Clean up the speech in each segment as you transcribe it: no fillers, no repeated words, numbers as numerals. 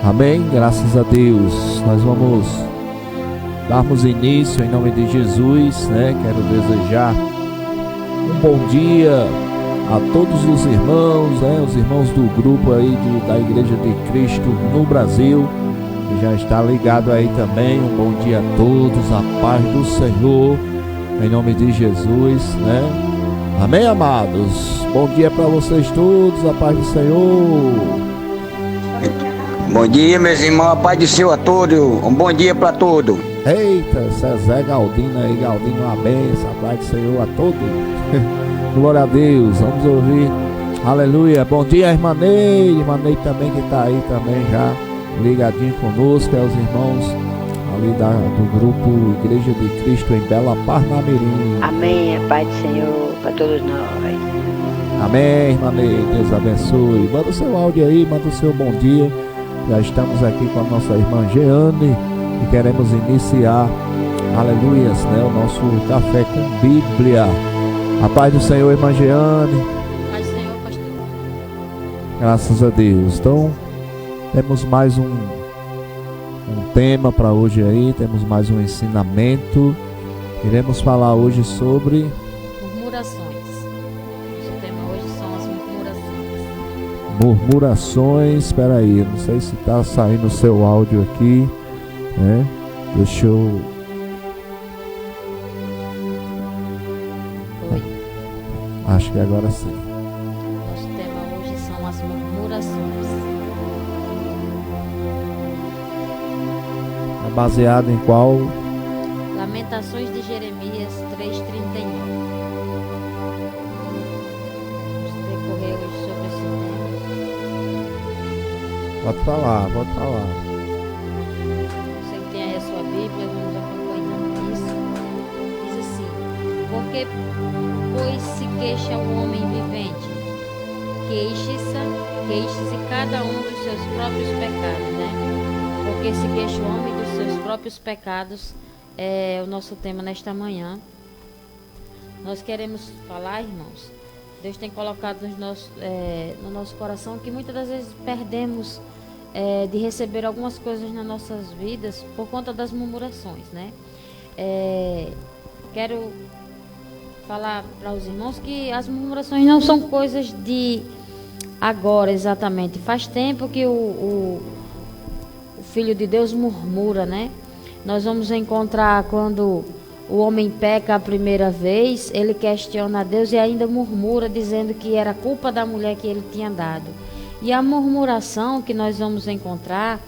Amém? Graças a Deus. Nós vamos darmos início em nome de Jesus, né? Quero desejar um bom dia a todos os irmãos, né? Os irmãos do grupo aí da Igreja de Cristo no Brasil, que já está ligado aí também. Um bom dia a todos, a paz do Senhor, em nome de Jesus, né? Amém, amados? Bom dia para vocês todos, a paz do Senhor. Bom dia, meus irmãos, a paz do Senhor a todos, um bom dia para todos. Eita, Zé Galdino aí, Galdino, uma benção, a paz do Senhor a todos. Glória a Deus, vamos ouvir, aleluia. Bom dia, irmã Ney também que está aí também já ligadinho conosco, é os irmãos ali do grupo Igreja de Cristo em Bela Parnamirim. Amém, a paz do Senhor para todos nós. Amém, irmã Ney, Deus abençoe. Manda o seu áudio aí, manda o seu bom dia. Já estamos aqui com a nossa irmã Jeane e queremos iniciar, aleluias, né, o nosso café com Bíblia. A paz do Senhor, irmã Jeane. Paz do Senhor, pastor. Graças a Deus. Então, temos mais um tema para hoje aí, temos mais um ensinamento. Iremos falar hoje sobre murmurações. O tema hoje são as murmurações. Murmurações. Espera aí, não sei se está saindo o seu áudio aqui, né? Deixa eu... Oi. Acho que agora sim. Nosso tema hoje são as murmurações. É baseado em qual? Lamentações de Jeremias 3:31. Vamos decorrer hoje sobre esse tema. Pode falar. Você que tem aí a sua Bíblia, vamos acompanhando isso. Diz assim: porque, pois, se queixa o homem vivente, queixe-se cada um dos seus próprios pecados, né? Porque se queixa o homem dos seus próprios pecados, é o nosso tema nesta manhã. Nós queremos falar, irmãos, Deus tem colocado no nosso coração que muitas das vezes perdemos de receber algumas coisas nas nossas vidas por conta das murmurações, né? Quero falar para os irmãos que as murmurações não são coisas de agora exatamente. Faz tempo que o Filho de Deus murmura, né? Nós vamos encontrar quando o homem peca a primeira vez, ele questiona a Deus e ainda murmura, dizendo que era culpa da mulher que ele tinha dado. E a murmuração que nós vamos encontrar,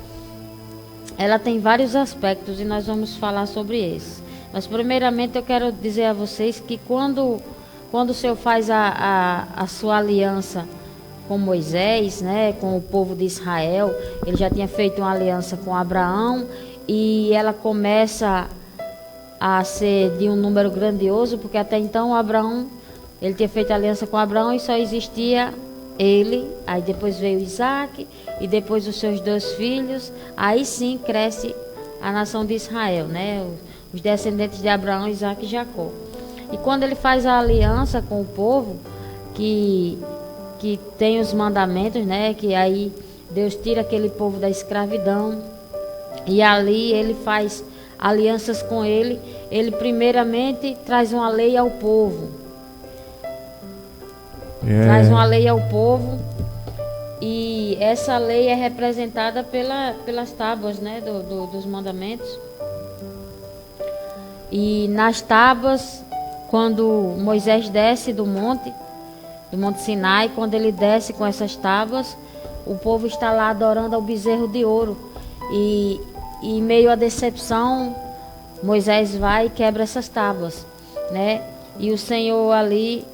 ela tem vários aspectos e nós vamos falar sobre esses. Mas primeiramente eu quero dizer a vocês que quando o Senhor faz a sua aliança com Moisés, né, com o povo de Israel, ele já tinha feito uma aliança com Abraão e ela começa a ser de um número grandioso, porque até então Abraão, ele tinha feito aliança com Abraão e só existia ele, aí depois veio Isaac e depois os seus 2 filhos, aí sim cresce a nação de Israel, né, os descendentes de Abraão, Isaac e Jacó. E quando ele faz a aliança com o povo, que tem os mandamentos, né, que aí Deus tira aquele povo da escravidão, e ali ele faz alianças com ele primeiramente traz uma lei ao povo. Traz uma lei ao povo, e essa lei é representada pelas tábuas, né, dos mandamentos. E nas tábuas, quando Moisés desce do monte Sinai, quando ele desce com essas tábuas, o povo está lá adorando ao bezerro de ouro. E em meio à decepção, Moisés vai e quebra essas tábuas, né? E o Senhor ali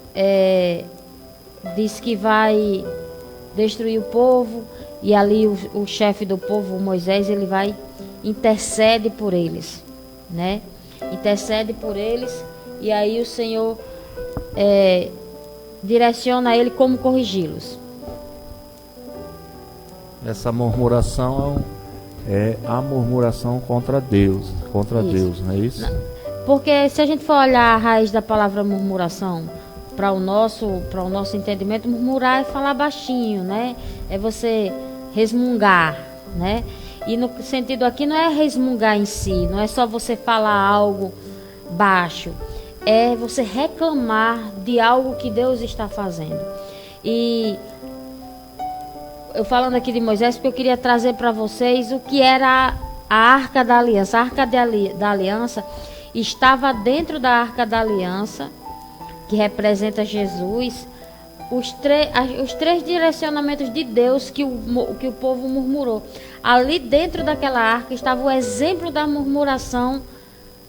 diz que vai destruir o povo. E ali o chefe do povo, Moisés, ele vai intercede por eles, né? Intercede por eles. E aí o Senhor direciona ele como corrigi-los. Essa murmuração é a murmuração contra Deus, Deus, não é isso? Porque se a gente for olhar a raiz da palavra murmuração, para o nosso entendimento, murmurar é falar baixinho, né? É você resmungar, né? E no sentido aqui não é resmungar em si, não é só você falar algo baixo, é você reclamar de algo que Deus está fazendo. E eu falando aqui de Moisés, porque eu queria trazer para vocês o que era a Arca da Aliança. A Arca da Aliança estava dentro da Arca da Aliança, que representa Jesus, os três direcionamentos de Deus que o povo murmurou. Ali dentro daquela arca estava o exemplo da murmuração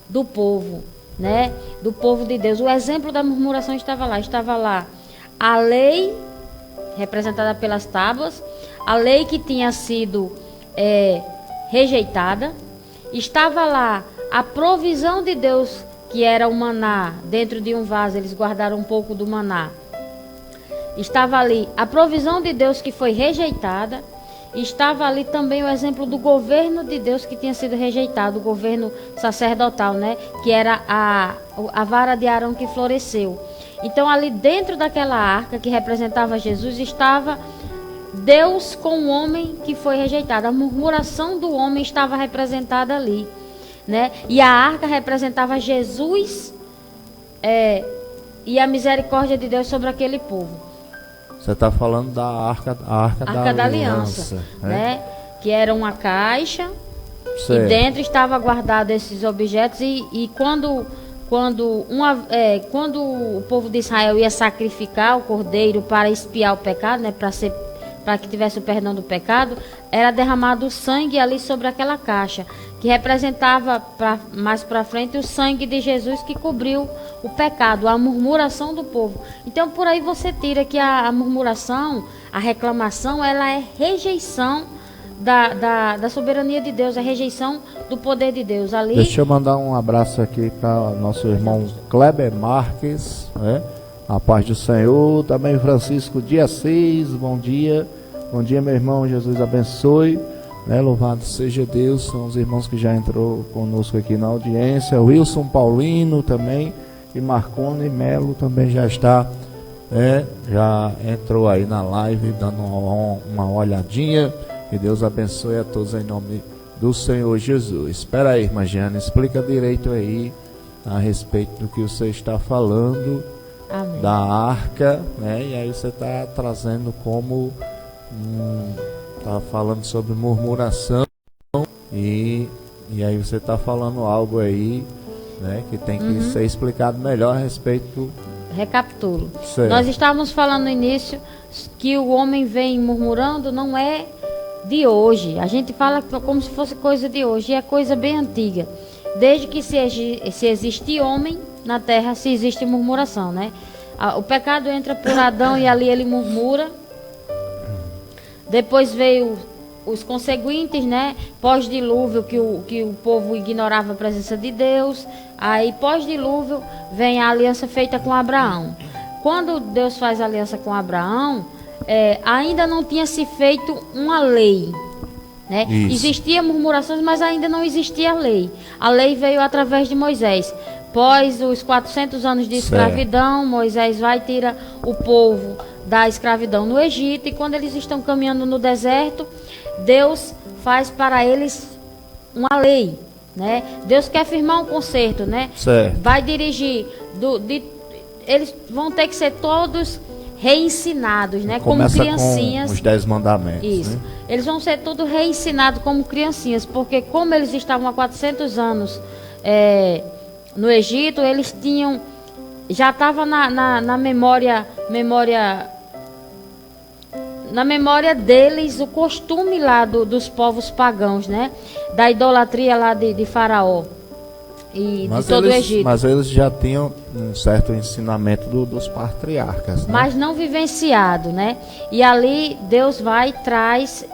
do povo, né? Do povo de Deus. O exemplo da murmuração estava lá. Estava lá a lei, representada pelas tábuas, a lei que tinha sido rejeitada. Estava lá a provisão de Deus, que era o maná. Dentro de um vaso eles guardaram um pouco do maná. Estava ali a provisão de Deus que foi rejeitada. Estava ali também o exemplo do governo de Deus que tinha sido rejeitado, o governo sacerdotal, né? Que era a vara de Arão que floresceu. Então ali dentro daquela arca que representava Jesus estava Deus com o homem que foi rejeitado. A murmuração do homem estava representada ali, né? E a arca representava Jesus e a misericórdia de Deus sobre aquele povo. Você está falando da Arca da Aliança, né? Que era uma caixa, certo. E dentro estava guardado esses objetos e quando o povo de Israel ia sacrificar o cordeiro para expiar o pecado, né? Para que tivesse o perdão do pecado, era derramado o sangue ali sobre aquela caixa, que representava mais para frente o sangue de Jesus que cobriu o pecado, a murmuração do povo. Então por aí você tira que a murmuração, a reclamação, ela é rejeição da soberania de Deus, é rejeição do poder de Deus. Ali... Deixa eu mandar um abraço aqui para nosso irmão Kleber Marques, né? A paz do Senhor. Também Francisco de Assis, bom dia. Bom dia, meu irmão, Jesus abençoe, né? Louvado seja Deus. São os irmãos que já entrou conosco aqui na audiência. Wilson Paulino também, e Marcone Melo também já está, já entrou aí na live, dando uma olhadinha. Que Deus abençoe a todos em nome do Senhor Jesus. Espera aí, irmã Giana, explica direito aí a respeito do que você está falando. Amém. Da arca, né? E aí você está trazendo como está falando sobre murmuração e aí você está falando algo aí, né? Que tem que ser explicado melhor a respeito. Recapitulo. Certo. Nós estávamos falando no início que o homem vem murmurando, não é de hoje. A gente fala como se fosse coisa de hoje, e é coisa bem antiga. Desde que se existe homem na terra, se existe murmuração, né? O pecado entra por Adão e ali ele murmura. Depois veio os conseguintes, né? Pós-dilúvio, que o povo ignorava a presença de Deus. Aí pós-dilúvio vem a aliança feita com Abraão. Quando Deus faz aliança com Abraão, ainda não tinha se feito uma lei, né? Existia murmurações, mas ainda não existia a lei. A lei veio através de Moisés. Após os 400 anos de escravidão, Moisés vai tirar o povo da escravidão no Egito. E quando eles estão caminhando no deserto, Deus faz para eles uma lei, né? Deus quer firmar um concerto, né? Certo. Vai dirigir. Eles vão ter que ser todos reensinados, né? Começa como criancinhas. Com os 10 mandamentos. Isso. Né? Eles vão ser todos reensinados como criancinhas, porque como eles estavam há 400 anos no Egito, eles tinham, já estava na memória deles o costume lá dos povos pagãos, né? Da idolatria lá de Faraó e de todo o Egito. Mas eles já tinham um certo ensinamento dos patriarcas, né? Mas não vivenciado, né? E ali Deus vai e traz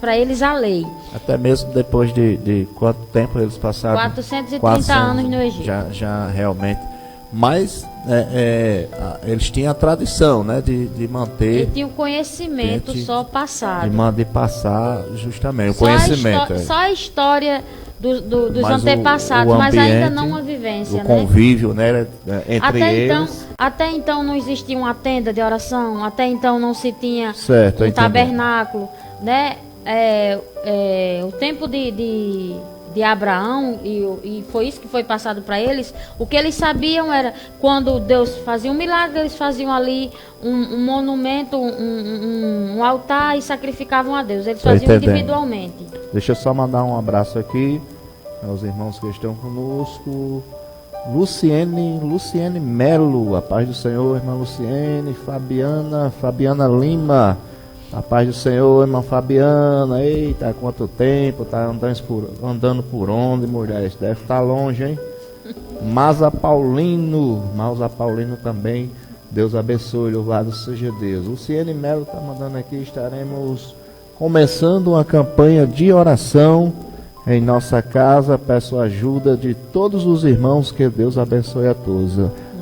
para eles a lei. Até mesmo depois de quanto tempo eles passaram? 430 anos no Egito. Já realmente. Mas eles tinham a tradição, né, de manter. E tinha o conhecimento só passado. De passar justamente o conhecimento. Só a história dos antepassados, mas ainda não uma vivência, o convívio, né, entre eles. Até então não existia uma tenda de oração, até então não se tinha um tabernáculo. né, o tempo de Abraão, e foi isso que foi passado para eles. O que eles sabiam era, quando Deus fazia um milagre, eles faziam ali um monumento, um altar, e sacrificavam a Deus. Eles faziam individualmente. Deixa eu só mandar um abraço aqui aos irmãos que estão conosco. Luciene Melo, a paz do Senhor, irmã Luciene. Fabiana Lima, a paz do Senhor, irmã Fabiana. Eita, quanto tempo, tá andando por onde, mulheres? Deve estar longe, hein? Maza Paulino também, Deus abençoe, louvado seja Deus. Luciene Melo está mandando aqui, estaremos começando uma campanha de oração em nossa casa. Peço a ajuda de todos os irmãos, que Deus abençoe a todos.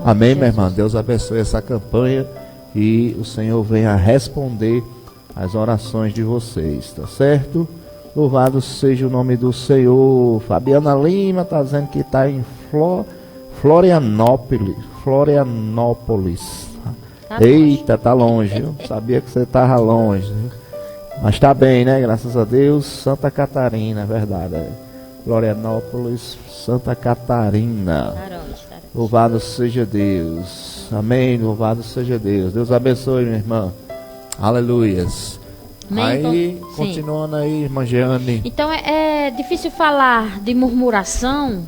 Amém, minha irmã? Deus abençoe essa campanha e o Senhor venha responder as orações de vocês, tá certo? Louvado seja o nome do Senhor. Fabiana Lima está dizendo que está em Florianópolis. Eita, tá longe, viu? Sabia que você estava longe, né? Mas está bem, né? Graças a Deus. Santa Catarina, é verdade. Florianópolis, Santa Catarina. Louvado seja Deus. Amém. Louvado seja Deus. Deus abençoe, minha irmã. Aleluias. Aí, continuando aí, irmã Jeane. Então é difícil falar de murmuração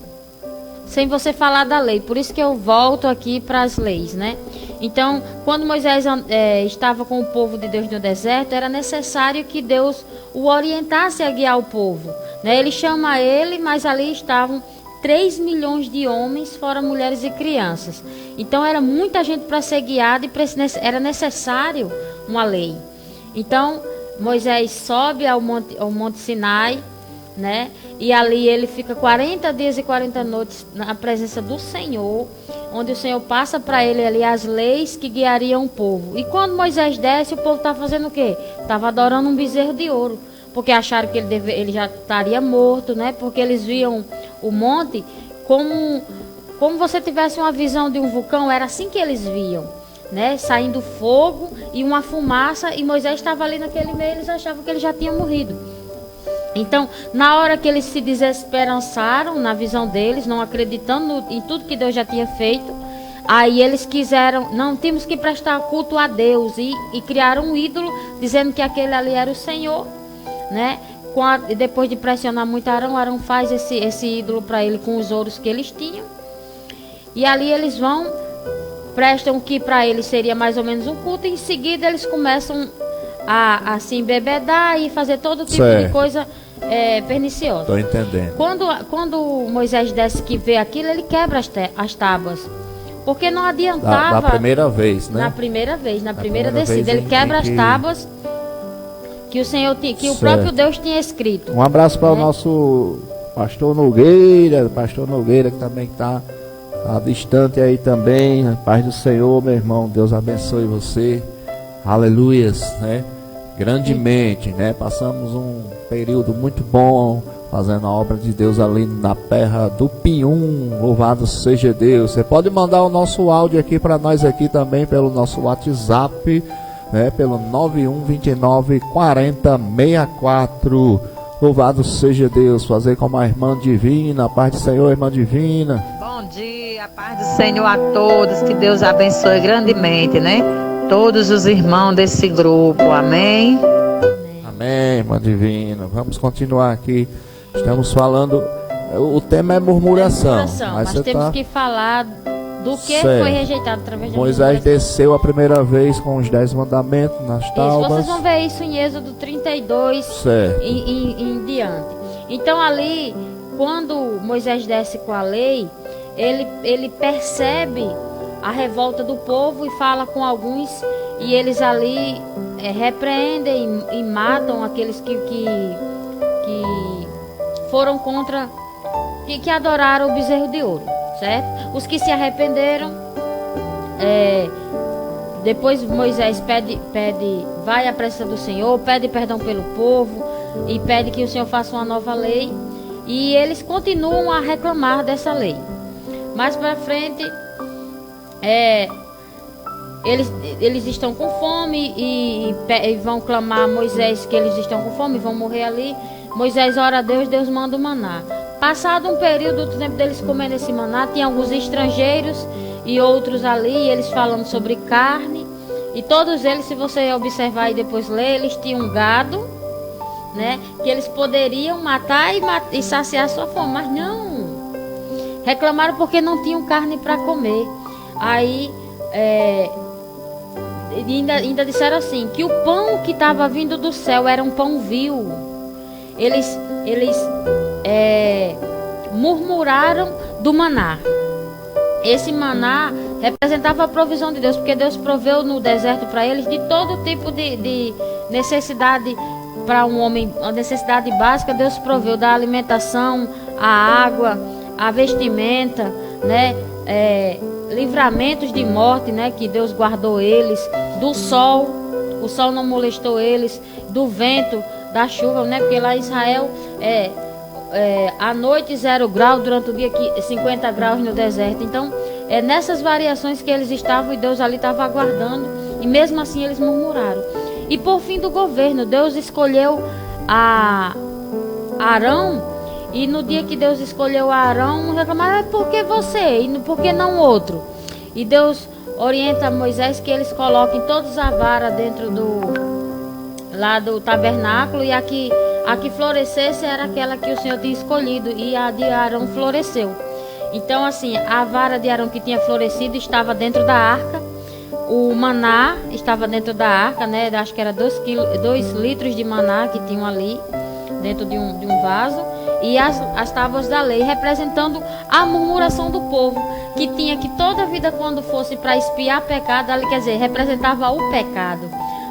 sem você falar da lei. Por isso que eu volto aqui para as leis, né? Então, quando Moisés estava com o povo de Deus no deserto, era necessário que Deus o orientasse a guiar o povo, né? Ele chama ele, mas ali estavam 3 milhões de homens, fora mulheres e crianças. Então era muita gente para ser guiada e era necessário uma lei. Então Moisés sobe ao monte Sinai, né? E ali ele fica 40 dias e 40 noites na presença do Senhor, onde o Senhor passa para ele ali as leis que guiariam o povo. E quando Moisés desce, o povo estava fazendo o quê? Estava adorando um bezerro de ouro, porque acharam que ele já estaria morto, né? Porque eles viam o monte como você tivesse uma visão de um vulcão. Era assim que eles viam, né? Saindo fogo e uma fumaça, e Moisés estava ali naquele meio. Eles achavam que ele já tinha morrido. Então, na hora que eles se desesperançaram na visão deles, não acreditando em tudo que Deus já tinha feito, aí eles quiseram, não, temos que prestar culto a Deus, e criaram um ídolo, dizendo que aquele ali era o Senhor, né? E depois de pressionar muito Arão faz esse ídolo para ele com os ouros que eles tinham, e ali eles prestam o que para eles seria mais ou menos um culto, e em seguida eles começam a se embebedar e fazer todo tipo de coisa perniciosa. Estou entendendo. Quando Moisés desce, que vê aquilo, ele quebra as tábuas, porque não adiantava. Da primeira vez, né? Na primeira descida, ele quebra as tábuas que o Senhor tinha, que o próprio Deus tinha escrito. Um abraço para o nosso pastor Nogueira que também está distante aí também. Paz do Senhor, meu irmão. Deus abençoe você. Aleluias, né? Grandemente, né? Passamos um período muito bom fazendo a obra de Deus ali na terra do Pinhum. Louvado seja Deus. Você pode mandar o nosso áudio aqui para nós aqui também pelo nosso WhatsApp, né? Pelo 91294064. Louvado seja Deus. Fazer como a irmã Divina. A paz do Senhor, irmã Divina. Bom dia, a paz do Senhor a todos. Que Deus abençoe grandemente, né? Todos os irmãos desse grupo, amém? Amém, irmã Divina. Vamos continuar aqui. Estamos falando, o tema é murmuração. Mas temos que falar do que foi rejeitado através de Moisés desceu a primeira vez com os 10 mandamentos nas tábuas. Vocês vão ver isso em Êxodo 32 em diante. Então ali, quando Moisés desce com a lei, ele percebe a revolta do povo e fala com alguns, e eles ali repreendem e matam aqueles que foram contra, que adoraram o bezerro de ouro, certo? Os que se arrependeram, depois Moisés vai à presença do Senhor, pede perdão pelo povo e pede que o Senhor faça uma nova lei, e eles continuam a reclamar dessa lei. Mais para frente, eles estão com fome e vão clamar a Moisés que eles estão com fome, vão morrer ali. Moisés ora a Deus, Deus manda o maná. Passado um período do tempo deles comendo esse maná, tinha alguns estrangeiros e outros ali, eles falando sobre carne. E todos eles, se você observar e depois ler, eles tinham gado, né, que eles poderiam matar e saciar sua fome, mas não. Reclamaram porque não tinham carne para comer. Aí ainda disseram assim, que o pão que estava vindo do céu era um pão vil. Eles murmuraram do maná. Esse maná representava a provisão de Deus, porque Deus proveu no deserto para eles de todo tipo de necessidade para um homem, a necessidade básica. Deus proveu da alimentação, a água, a vestimenta, né? Livramentos de morte, né? Que Deus guardou eles, do sol, o sol não molestou eles, do vento, da chuva, né? Porque lá em Israel à noite 0 grau, durante o dia 50 graus no deserto. Então, nessas variações que eles estavam, e Deus ali estava aguardando, e mesmo assim eles murmuraram. E por fim do governo, Deus escolheu Arão, e no dia que Deus escolheu Arão, reclamaram, por que você? E por que não outro? E Deus orienta Moisés que eles coloquem todos a vara dentro lá do tabernáculo, e a que florescesse era aquela que o Senhor tinha escolhido, e a de Arão floresceu. Então, assim, a vara de Arão que tinha florescido estava dentro da arca, o maná estava dentro da arca, né? Acho que era 2 litros de maná que tinham ali dentro de um vaso, e as tábuas da lei, representando a murmuração do povo, que tinha que toda a vida, quando fosse para expiar pecado, ali, quer dizer, representava o pecado.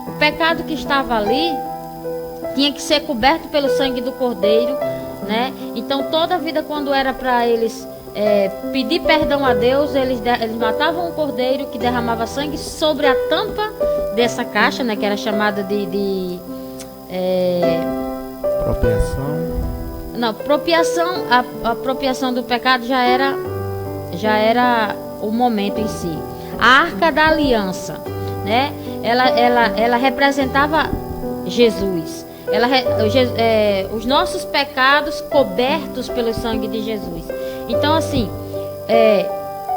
O pecado que estava ali tinha que ser coberto pelo sangue do Cordeiro, né? Então toda a vida, quando era para eles pedir perdão a Deus, eles matavam um cordeiro que derramava sangue sobre a tampa dessa caixa, né? Que era chamada de propiação. A propiação do pecado já era o momento em si. A Arca da Aliança, né? Ela representava Jesus. Os nossos pecados cobertos pelo sangue de Jesus. Então, assim,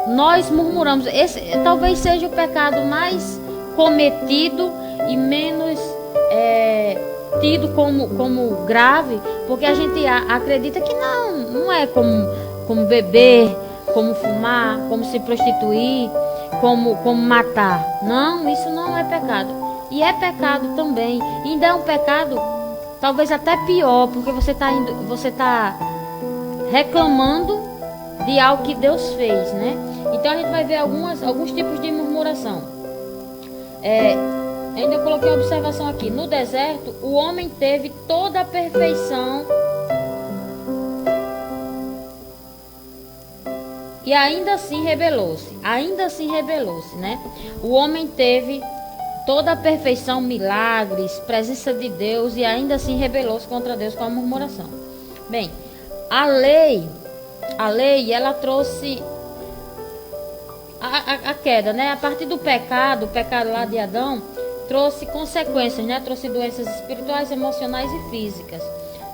nós murmuramos. Esse talvez seja o pecado mais cometido e menos tido como grave, porque a gente acredita que não é como beber, como fumar, como se prostituir, como matar. Não, isso não é pecado. E é pecado também. E ainda é um pecado talvez até pior, porque você está reclamando de algo que Deus fez, né? Então a gente vai ver alguns tipos de murmuração. Ainda coloquei uma observação aqui. No deserto, o homem teve toda a perfeição e ainda assim rebelou-se. Né? O homem teve toda a perfeição, milagres, presença de Deus, e ainda assim rebelou-se contra Deus com a murmuração. Bem, a lei, ela trouxe a queda, né? A partir do pecado lá de Adão, trouxe consequências, né? Trouxe doenças espirituais, emocionais e físicas.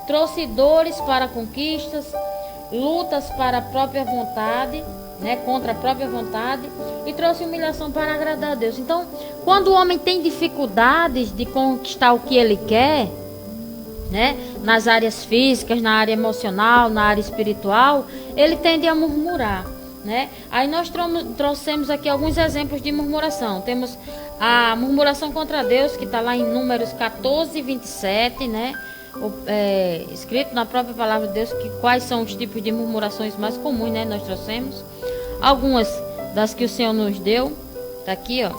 Trouxe dores para conquistas, lutas para a própria vontade, né? Contra a própria vontade, e trouxe humilhação para agradar a Deus. Então, quando o homem tem dificuldades de conquistar o que ele quer, né? Nas áreas físicas, na área emocional, na área espiritual, ele tende a murmurar, né? Aí nós trouxemos aqui alguns exemplos de murmuração. Temos a murmuração contra Deus, que está lá em Números 14, 27, né? Escrito na própria palavra de Deus, quais são os tipos de murmurações mais comuns, né? Nós trouxemos algumas das que o Senhor nos deu. Está aqui, ó.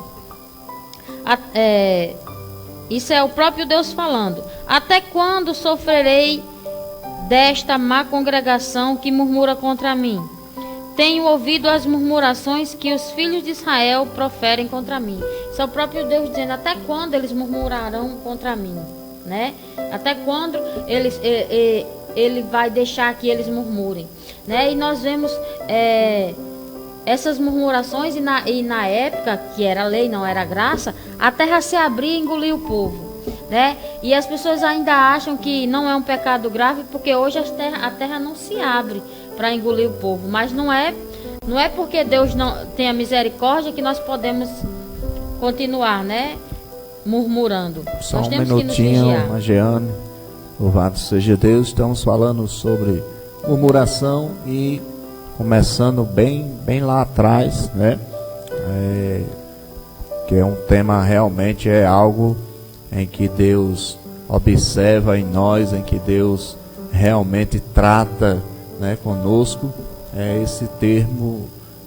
Isso é o próprio Deus falando. Até quando sofrerei desta má congregação que murmura contra mim? Tenho ouvido as murmurações que os filhos de Israel proferem contra mim. Isso é o próprio Deus dizendo, até quando eles murmurarão contra mim, né? Até quando ele vai deixar que eles murmurem, né? E nós vemos essas murmurações e na época, que era lei, não era graça, a terra se abria e engolia o povo, né? E as pessoas ainda acham que não é um pecado grave, porque hoje a terra não se abre para engolir o povo, mas não é porque Deus não tem a misericórdia que nós podemos continuar, né, murmurando. Só nós um temos minutinho, que nos vigiar. Jeane. Louvado seja Deus. Estamos falando sobre murmuração e começando bem lá atrás, né? Que é um tema, realmente é algo em que Deus observa em nós, em que Deus realmente trata, né, conosco. É esse termo,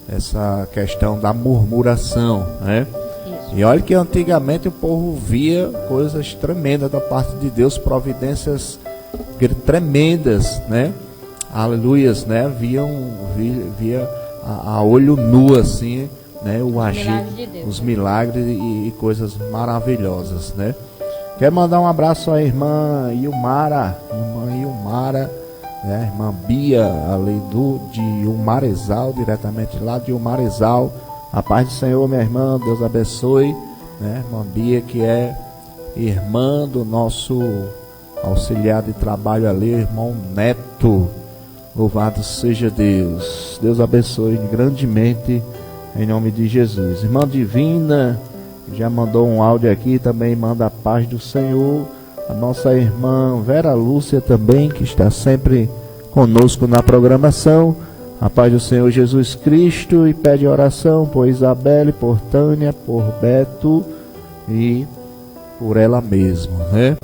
essa questão da murmuração, né? Isso. E olha que antigamente o povo via coisas tremendas da parte de Deus, providências tremendas, né? Aleluias, né? Via a olho nu assim, né? O agir, os milagres e coisas maravilhosas, né? Quero mandar um abraço à irmã Ilmara, né? Irmã Bia, ali de Umarezal, diretamente lá de Umarezal. A paz do Senhor, minha irmã, Deus abençoe, né? Irmã Bia, que é irmã do nosso auxiliar de trabalho ali, irmão Neto. Louvado seja Deus. Deus abençoe grandemente, em nome de Jesus. Irmã Divina, já mandou um áudio aqui, também manda a paz do Senhor. A nossa irmã Vera Lúcia também, que está sempre conosco na programação. A paz do Senhor Jesus Cristo, e pede oração por Isabelle, por Tânia, por Beto e por ela mesma, né?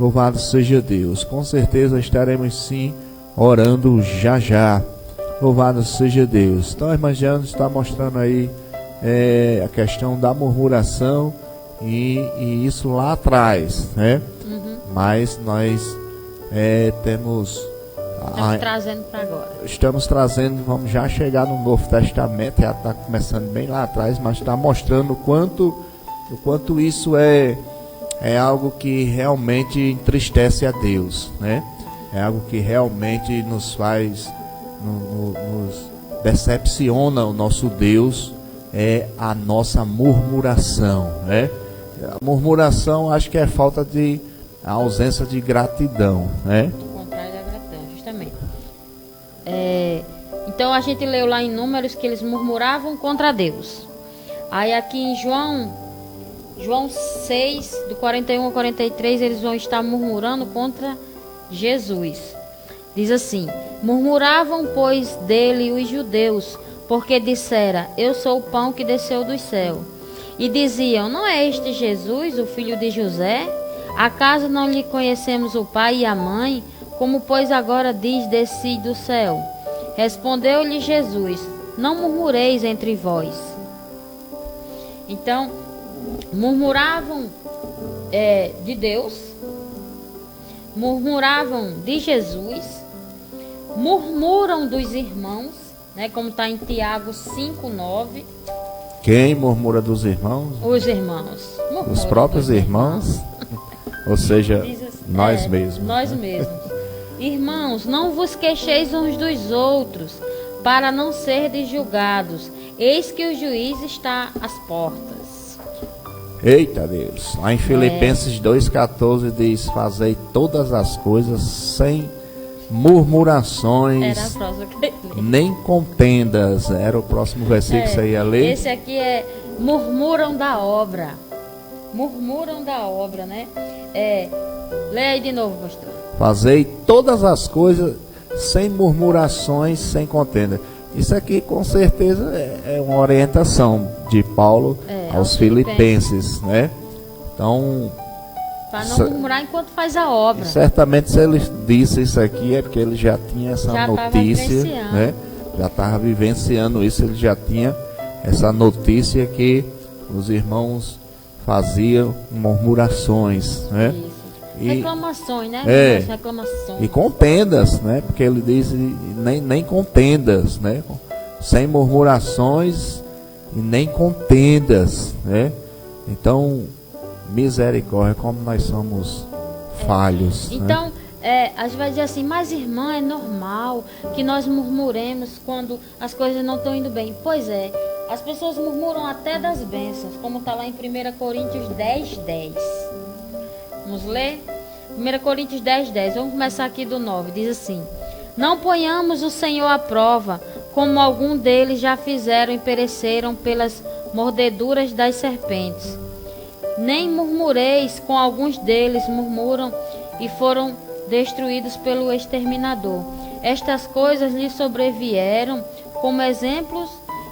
Louvado seja Deus. Com certeza estaremos sim orando já. Louvado seja Deus. Então a irmã Jeane está mostrando aí a questão da murmuração e isso lá atrás, né? Mas nós temos... Estamos trazendo para agora. Estamos trazendo, vamos já chegar no Novo Testamento, já está começando bem lá atrás, mas está mostrando o quanto isso é algo que realmente entristece a Deus, né? É algo que realmente nos faz, nos decepciona o nosso Deus, é a nossa murmuração, né? A murmuração, acho que é falta de a ausência de gratidão, né? O contrário da gratidão, justamente. Então a gente leu lá em Números que eles murmuravam contra Deus. Aí aqui em João 6, do 41 ao 43, eles vão estar murmurando contra Jesus. Diz assim: murmuravam, pois, dele os judeus, porque dissera: eu sou o pão que desceu do céu. E diziam: não é este Jesus, o filho de José? Acaso não lhe conhecemos o pai e a mãe? Como, pois, agora diz: desci do céu? Respondeu-lhe Jesus: não murmureis entre vós. Então, murmuravam de Deus, murmuravam de Jesus, murmuram dos irmãos, né, como está em Tiago 5:9. Quem murmura dos irmãos? Os irmãos. Os próprios irmãos? Ou seja, assim, nós mesmos. Nós mesmos. Irmãos, não vos queixeis uns dos outros, para não serdes julgados. Eis que o juiz está às portas. Eita Deus. Lá em Filipenses 2,14 diz: fazei todas as coisas sem murmurações, Era a próxima que eu ia ler. nem contendas. Era o próximo versículo que você ia ler. Esse aqui é murmuram da obra. Murmuram da obra, né? Leia aí de novo, pastor. Fazei todas as coisas sem murmurações, sem contenda. Isso aqui com certeza é uma orientação de Paulo aos Filipenses, né? Então, para não murmurar enquanto faz a obra. Certamente se ele disse isso aqui é porque ele já tinha essa notícia, né? Já estava vivenciando isso, ele já tinha essa notícia que os irmãos faziam murmurações, né? Isso. Reclamações, né? Reclamações. E contendas, né? Porque ele diz nem contendas, né? Sem murmurações e nem contendas, né? Então, misericórdia, como nós somos falhos. Então, né? Às vezes vai dizer assim, mas irmã, é normal que nós murmuremos quando as coisas não estão indo bem. Pois é, as pessoas murmuram até das bênçãos, como está lá em 1 Coríntios 10:10. Vamos ler? 1 Coríntios 10:10. Vamos começar aqui do 9. Diz assim: não ponhamos o Senhor à prova, como algum deles já fizeram e pereceram pelas mordeduras das serpentes. Nem murmureis, com alguns deles murmuram e foram destruídos pelo exterminador. Estas coisas lhe sobrevieram como exemplos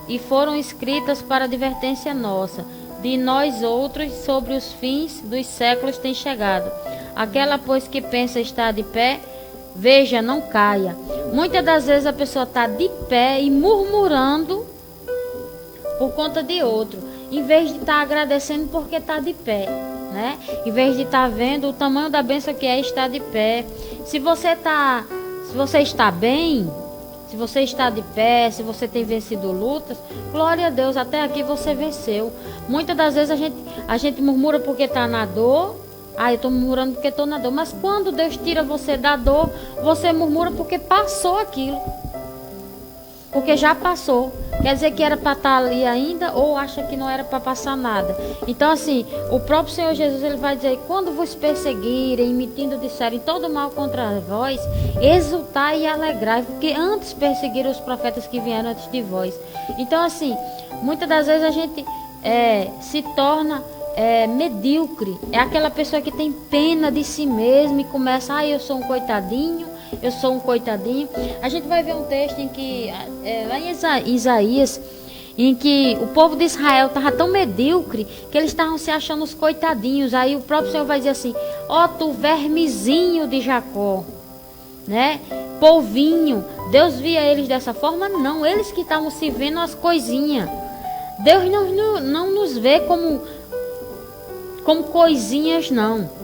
e foram escritas para advertência nossa. De nós outros, sobre os fins dos séculos tem chegado. Aquela, pois, que pensa estar de pé, veja, não caia. Muitas das vezes a pessoa está de pé e murmurando por conta de outro, em vez de estar agradecendo porque está de pé, né? Em vez de estar vendo o tamanho da bênção que é estar de pé. Se você está bem, se você está de pé, se você tem vencido lutas, glória a Deus, até aqui você venceu. Muitas das vezes a gente murmura porque está na dor. Eu estou murmurando porque estou na dor. Mas quando Deus tira você da dor, você murmura porque passou aquilo. Porque já passou. Quer dizer que era para estar ali ainda, ou acha que não era para passar nada. Então assim, o próprio Senhor Jesus, ele vai dizer: quando vos perseguirem, mentindo disserem todo mal contra vós, exultai e alegrai, porque antes perseguiram os profetas que vieram antes de vós. Então assim, muitas das vezes a gente se torna medíocre. É aquela pessoa que tem pena de si mesma e começa: eu sou um coitadinho. Eu sou um coitadinho. A gente vai ver um texto em que, lá em Isaías, em que o povo de Israel estava tão medíocre que eles estavam se achando os coitadinhos. Aí o próprio Senhor vai dizer assim: ó, tu vermezinho de Jacó, né? Polvinho. Deus via eles dessa forma? Não, eles que estavam se vendo as coisinhas. Deus não nos vê como coisinhas, não.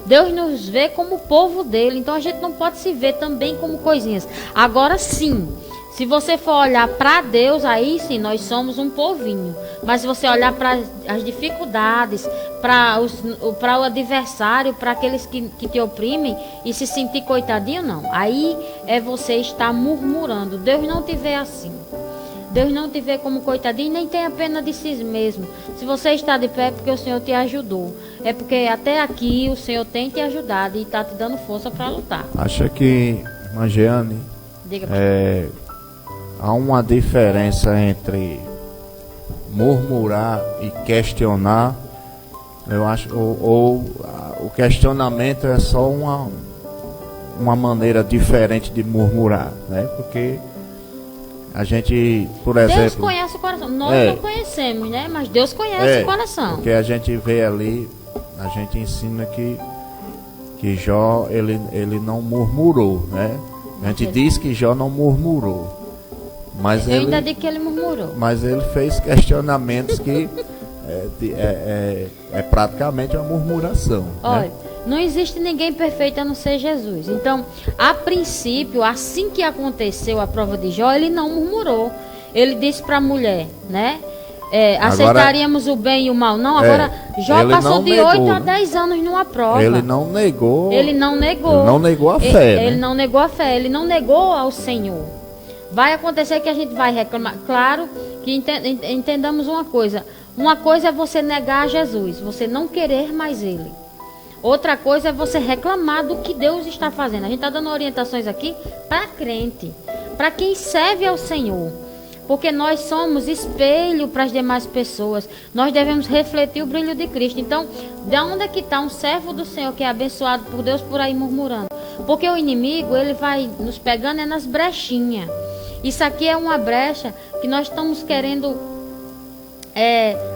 Deus nos vê como o povo dele. Então a gente não pode se ver também como coisinhas. Agora sim, se você for olhar para Deus, aí sim nós somos um povinho. Mas se você olhar para as dificuldades, para o adversário, para aqueles que te oprimem e se sentir coitadinho, não. Aí você estar murmurando. Deus não te vê assim. Deus não te vê como coitadinho, nem tem a pena de si mesmo. Se você está de pé, é porque o Senhor te ajudou. É porque até aqui o Senhor tem te ajudado e está te dando força para lutar. Acha que, irmã Jeane, há uma diferença entre murmurar e questionar? Eu acho, ou o questionamento é só uma maneira diferente de murmurar, né? Porque a gente, por exemplo... Deus conhece o coração. Nós não conhecemos, né? Mas Deus conhece o coração. Porque a gente vê ali, a gente ensina que Jó, ele não murmurou, né? A gente diz que Jó não murmurou. Mas eu ainda digo que ele murmurou. Mas ele fez questionamentos que é praticamente uma murmuração. Olha, né? Não existe ninguém perfeito a não ser Jesus. Então, a princípio, assim que aconteceu a prova de Jó, ele não murmurou. Ele disse para a mulher, né? Aceitaríamos o bem e o mal. Não, agora Jó passou de 8 a 10 anos numa prova. Ele não negou. Ele não negou. Ele não negou a fé. Ele não negou a fé. Ele não negou ao Senhor. Vai acontecer que a gente vai reclamar. Claro que entendamos uma coisa. Uma coisa é você negar a Jesus, você não querer mais Ele. Outra coisa é você reclamar do que Deus está fazendo. A gente está dando orientações aqui para crente, para quem serve ao Senhor. Porque nós somos espelho para as demais pessoas. Nós devemos refletir o brilho de Cristo. Então, de onde é que está um servo do Senhor que é abençoado por Deus por aí murmurando? Porque o inimigo, ele vai nos pegando nas brechinhas. Isso aqui é uma brecha que nós estamos querendo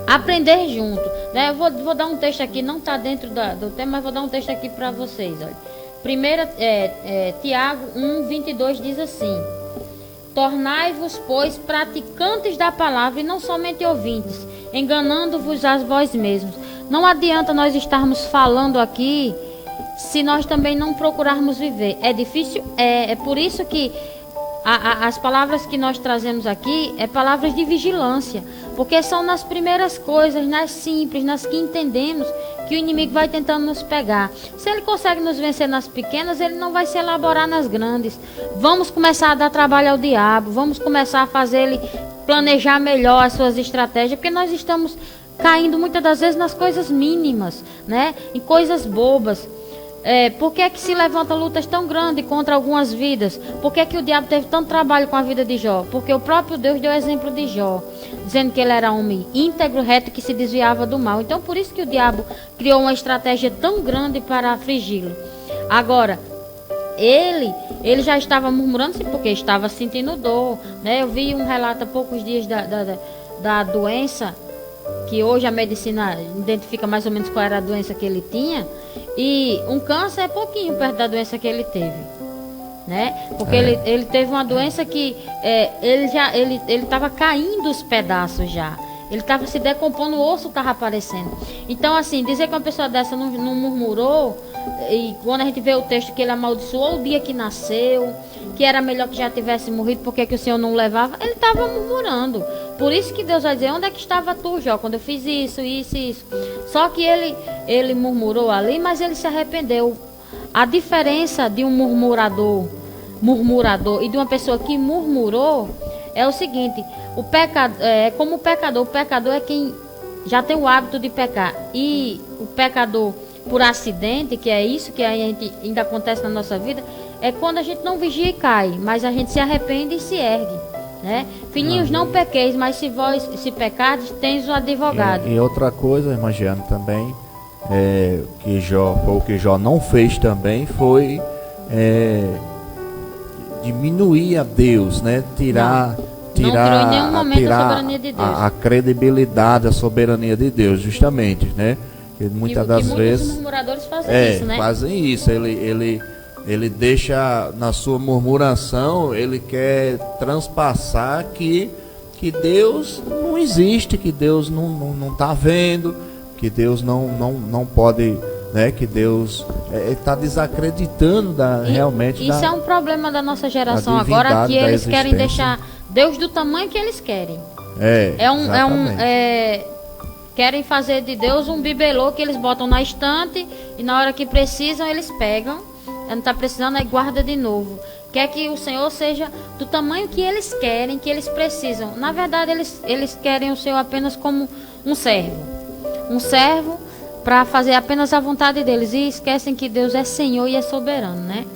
aprender junto, né? Eu vou dar um texto aqui, não está dentro do tema, mas vou dar um texto aqui para vocês. Olha. Primeira, Tiago 1:22 diz assim: tornai-vos, pois, praticantes da palavra e não somente ouvintes, enganando-vos a vós mesmos. Não adianta nós estarmos falando aqui se nós também não procurarmos viver. É difícil? É por isso que as palavras que nós trazemos aqui é palavras de vigilância, porque são nas primeiras coisas, nas simples, nas que entendemos, que o inimigo vai tentando nos pegar. Se ele consegue nos vencer nas pequenas, ele não vai se elaborar nas grandes. Vamos começar a dar trabalho ao diabo, vamos começar a fazer ele planejar melhor as suas estratégias, porque nós estamos caindo muitas das vezes nas coisas mínimas, né? Em coisas bobas. Por que é que se levanta lutas tão grandes contra algumas vidas? Por que é que o diabo teve tanto trabalho com a vida de Jó? Porque o próprio Deus deu exemplo de Jó, dizendo que ele era homem íntegro, reto, que se desviava do mal. Então por isso que o diabo criou uma estratégia tão grande para afligi-lo. Agora, ele já estava murmurando, sim, porque estava sentindo dor, né? Eu vi um relato há poucos dias da doença, que hoje a medicina identifica mais ou menos qual era a doença que ele tinha, e um câncer é pouquinho perto da doença que ele teve, né? Porque ele teve uma doença que ele estava caindo os pedaços já, ele estava se decompondo, o osso estava aparecendo. Então assim, dizer que uma pessoa dessa não murmurou, e quando a gente vê o texto que ele amaldiçoou o dia que nasceu, que era melhor que já tivesse morrido, porque que o Senhor não levava, ele estava murmurando. Por isso que Deus vai dizer, onde é que estava tu, Jó, quando eu fiz isso. Só que ele murmurou ali, mas ele se arrependeu. A diferença de um murmurador e de uma pessoa que murmurou é o seguinte: como o pecador é quem já tem o hábito de pecar, e o pecador por acidente, que é isso que ainda acontece na nossa vida, é quando a gente não vigia e cai, mas a gente se arrepende e se ergue, né? Filhinhos, não pequeis, mas se vós se pecardes, tens o advogado. E outra coisa, irmã Jeane, também, o que Jó não fez também foi diminuir a Deus, né? Tirar em nenhum momento a soberania de Deus. A credibilidade, a soberania de Deus, justamente, né? Que muitas das vezes muitos murmuradores fazem isso, né? Fazem isso. Ele deixa na sua murmuração, ele quer transpassar que Deus não existe, que Deus não está vendo, que Deus não pode, né? Que Deus está desacreditando realmente. Isso é um problema da nossa geração agora, que eles querem deixar Deus do tamanho que eles querem. Querem fazer de Deus um bibelô que eles botam na estante e na hora que precisam eles pegam. Não está precisando, aí guarda de novo. Quer que o Senhor seja do tamanho que eles querem, que eles precisam. Na verdade, eles querem o Senhor apenas como um servo. Um servo para fazer apenas a vontade deles. E esquecem que Deus é Senhor e é soberano, né?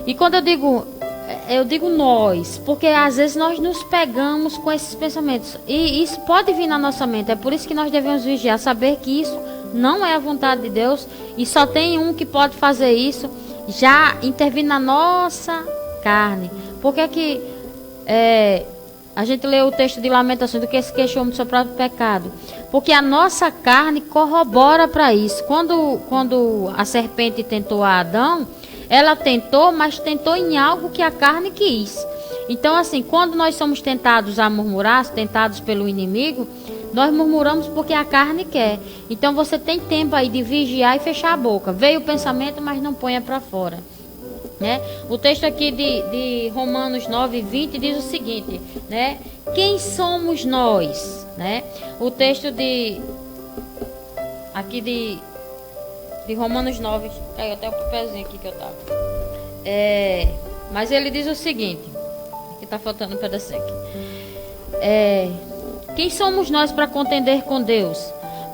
E quando eu digo nós, porque às vezes nós nos pegamos com esses pensamentos, e isso pode vir na nossa mente. É por isso que nós devemos vigiar, saber que isso não é a vontade de Deus, e só tem um que pode fazer isso, já intervir na nossa carne. Porque que a gente lê o texto de Lamentações, do que se queixou do seu próprio pecado? Porque a nossa carne corrobora para isso. Quando a serpente tentou a Adão, ela tentou, mas tentou em algo que a carne quis. Então assim, quando nós somos tentados a murmurar, tentados pelo inimigo, nós murmuramos porque a carne quer. Então você tem tempo aí de vigiar e fechar a boca. Veio o pensamento, mas não ponha para fora, né? O texto aqui de Romanos 9:20 diz o seguinte, né? Quem somos nós, né? O texto de Romanos 9, caiu até o papelzinho aqui que eu tava. Mas ele diz o seguinte, aqui tá faltando um pedacinho aqui. Quem somos nós para contender com Deus?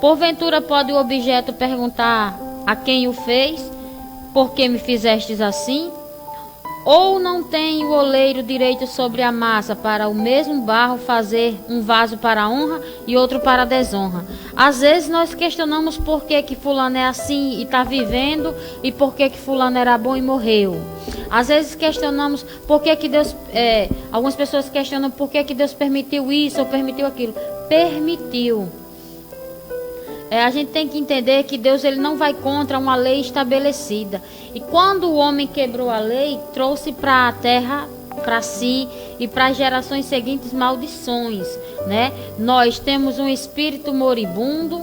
Porventura pode o objeto perguntar a quem o fez, por que me fizestes assim? Ou não tem o oleiro direito sobre a massa para o mesmo barro fazer um vaso para a honra e outro para a desonra? Às vezes nós questionamos por que fulano é assim e está vivendo, e por que fulano era bom e morreu. Às vezes questionamos por que Deus... algumas pessoas questionam por que Deus permitiu isso ou permitiu aquilo. Permitiu. A gente tem que entender que Deus ele não vai contra uma lei estabelecida. E quando o homem quebrou a lei, trouxe para a terra, para si e para as gerações seguintes maldições, né? Nós temos um espírito moribundo,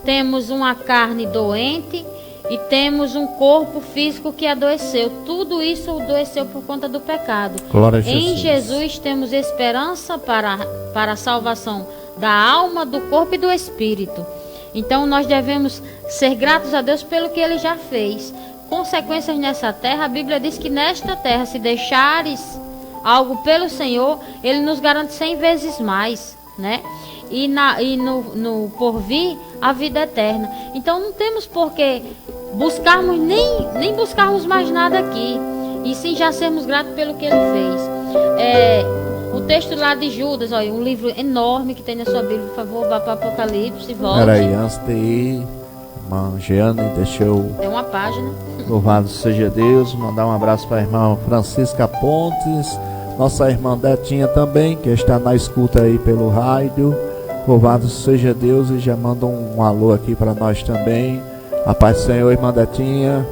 temos uma carne doente e temos um corpo físico que adoeceu. Tudo isso adoeceu por conta do pecado. Glória a Jesus. Em Jesus temos esperança para a salvação da alma, do corpo e do espírito. Então nós devemos ser gratos a Deus pelo que Ele já fez. Consequências nessa terra, a Bíblia diz que nesta terra, se deixares algo pelo Senhor, Ele nos garante 100 vezes mais, né? E no porvir, a vida eterna. Então não temos por que buscarmos, nem buscarmos mais nada aqui, e sim já sermos gratos pelo que Ele fez. O texto lá de Judas, olha, um livro enorme que tem na sua Bíblia, por favor, vá para Apocalipse e volte. Peraí, antes de ir, irmã Jeane, deixa eu... É uma página. Louvado seja Deus, mandar um abraço para a irmã Francisca Pontes, nossa irmã Detinha também, que está na escuta aí pelo rádio. Louvado seja Deus, e já manda um alô aqui para nós também. A paz do Senhor, irmã Detinha.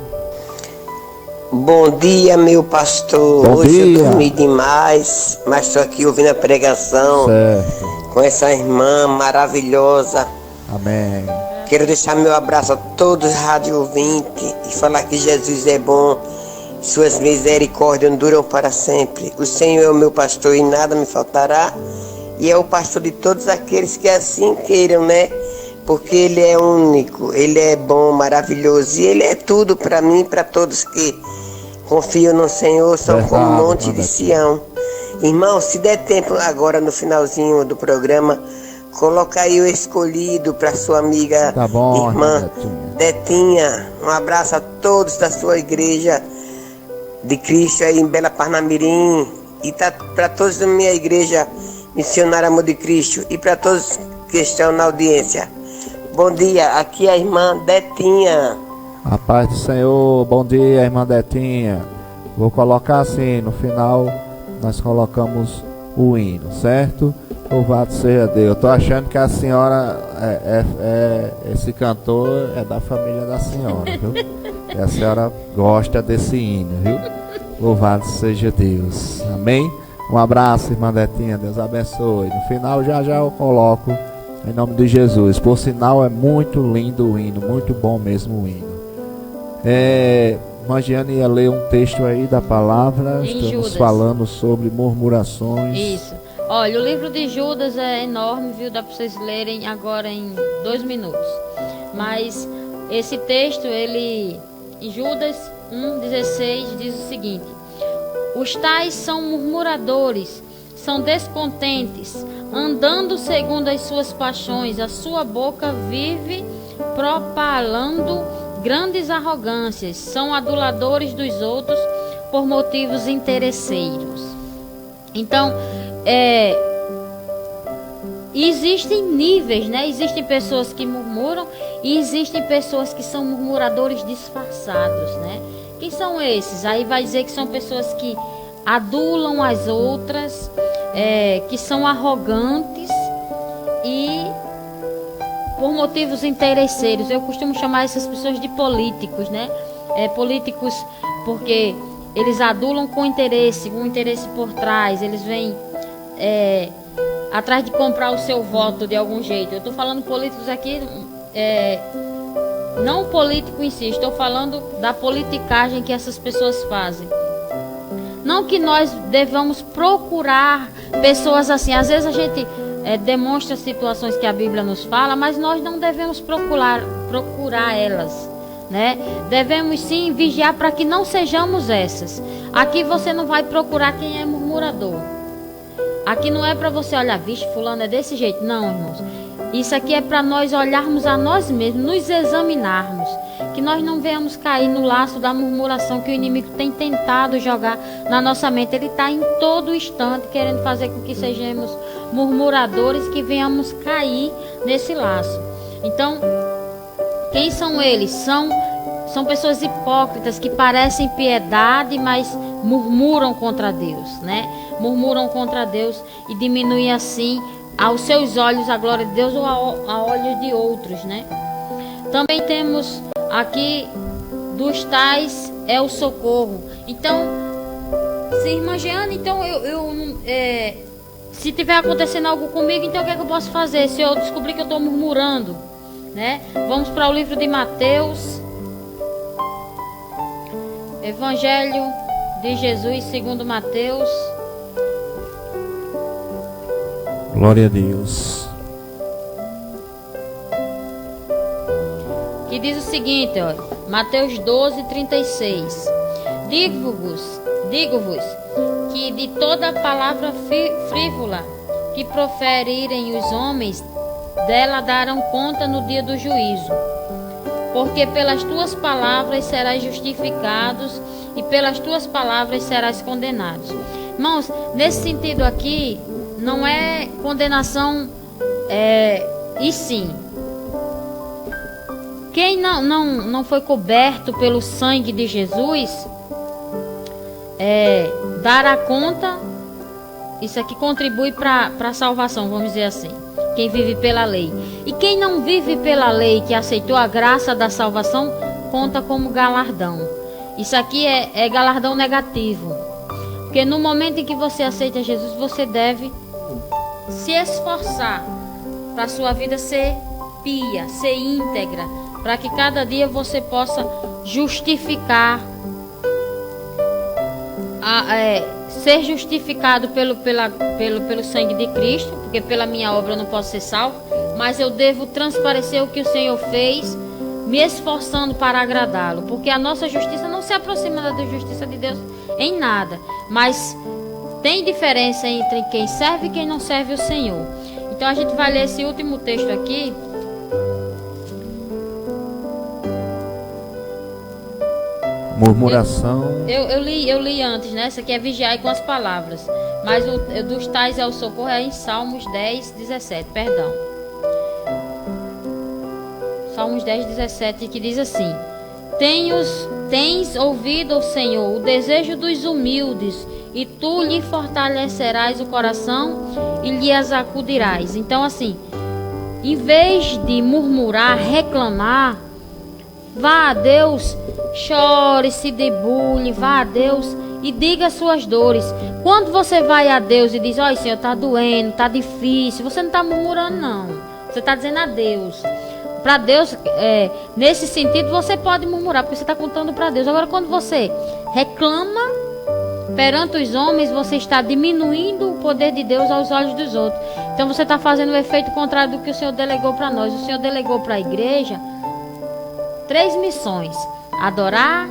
Bom dia, meu pastor. Bom Hoje dia. eu dormi demais, mas estou aqui ouvindo a pregação. Certo. Com essa irmã maravilhosa. Amém. Quero deixar meu abraço a todos os rádio ouvintes e falar que Jesus é bom, suas misericórdias duram para sempre. O Senhor é o meu pastor e nada me faltará. E é o pastor de todos aqueles que assim queiram, né? Porque Ele é único, Ele é bom, maravilhoso. E Ele é tudo para mim e para todos que confiam no Senhor, são como um monte de Sião. Irmão, se der tempo agora no finalzinho do programa, coloca aí o escolhido para sua amiga, tá bom, irmã Detinha. Um abraço a todos da sua igreja de Cristo aí em Bela Parnamirim. E para todos da minha igreja Missionária Amor de Cristo. E para todos que estão na audiência. Bom dia, aqui é a irmã Detinha. A paz do Senhor, bom dia, irmã Detinha. Vou colocar assim, no final nós colocamos o hino, certo? Louvado seja Deus. Eu tô achando que a senhora, esse cantor é da família da senhora, viu? E a senhora gosta desse hino, viu? Louvado seja Deus. Amém? Um abraço, irmã Detinha, Deus abençoe. No final já eu coloco em nome de Jesus. Por sinal, é muito lindo o hino, muito bom mesmo o hino. Magiane ia ler um texto aí da palavra. Estamos Judas. falando sobre murmurações. Isso. Olha, o livro de Judas é enorme, viu? Dá para vocês lerem agora em 2 minutos. Mas esse texto, ele, em Judas 1,16, diz o seguinte: os tais são murmuradores, são descontentes, andando segundo as suas paixões, a sua boca vive propalando grandes arrogâncias, são aduladores dos outros por motivos interesseiros. Então, existem níveis, né? Existem pessoas que murmuram e existem pessoas que são murmuradores disfarçados, né? Quem são esses? Aí vai dizer que são pessoas que adulam as outras, que são arrogantes e por motivos interesseiros. Eu costumo chamar essas pessoas de políticos, né? Políticos porque eles adulam com interesse por trás. Eles vêm atrás de comprar o seu voto de algum jeito. Eu estou falando políticos aqui, não o político em si, estou falando da politicagem que essas pessoas fazem. Não que nós devamos procurar pessoas assim. Às vezes a gente demonstra situações que a Bíblia nos fala, mas nós não devemos procurar elas, né? Devemos sim vigiar para que não sejamos essas. Aqui você não vai procurar quem é murmurador. Aqui não é para você olhar, vixe, fulano é desse jeito. Não, irmãos. Isso aqui é para nós olharmos a nós mesmos, nos examinarmos, que nós não venhamos cair no laço da murmuração que o inimigo tem tentado jogar na nossa mente. Ele está em todo instante querendo fazer com que sejamos murmuradores, que venhamos cair nesse laço. Então, quem são eles? São pessoas hipócritas que parecem piedade, mas murmuram contra Deus, né? Murmuram contra Deus e diminuem assim aos seus olhos a glória de Deus ou a olhos de outros, né? Também temos aqui dos tais é o socorro. Então, se irmã Jeane, então se tiver acontecendo algo comigo, então o que é que eu posso fazer? Se eu descobrir que eu estou murmurando, né? Vamos para o livro de Mateus, Evangelho de Jesus segundo Mateus. Glória a Deus. que diz o seguinte, ó, Mateus 12:36. Digo-vos que de toda palavra frívola que proferirem os homens, dela darão conta no dia do juízo. Porque pelas tuas palavras serás justificados e pelas tuas palavras serás condenados. Irmãos, nesse sentido aqui, não é condenação, e sim. Quem não foi coberto pelo sangue de Jesus, dará conta. Isso aqui contribui para a salvação, vamos dizer assim. Quem vive pela lei. E quem não vive pela lei, que aceitou a graça da salvação, conta como galardão. Isso aqui é galardão negativo. Porque no momento em que você aceita Jesus, você deve se esforçar para a sua vida ser pia, ser íntegra, para que cada dia você possa justificar, ser justificado pelo sangue de Cristo, porque pela minha obra eu não posso ser salvo, mas eu devo transparecer o que o Senhor fez, me esforçando para agradá-lo, porque a nossa justiça não se aproxima da justiça de Deus em nada, mas tem diferença entre quem serve e quem não serve o Senhor. Então a gente vai ler esse último texto aqui. Murmuração. Eu li antes, né? Essa aqui é vigiar com as palavras. Mas dos tais ao socorro é em Salmos 10:17, perdão. Salmos 10:17, que diz assim: Tens ouvido, Senhor, o desejo dos humildes, e tu lhe fortalecerás o coração e lhes acudirás. Então, assim, em vez de murmurar, reclamar, vá a Deus, chore, se debulhe, vá a Deus e diga as suas dores. Quando você vai a Deus e diz: olha, Senhor, está doendo, está difícil, você não está murmurando, não. Você está dizendo a Deus. Para Deus, nesse sentido, você pode murmurar, porque você está contando para Deus. Agora, quando você reclama perante os homens, você está diminuindo o poder de Deus aos olhos dos outros. Então, você está fazendo o efeito contrário do que o Senhor delegou para nós. O Senhor delegou para a igreja 3 missões: adorar,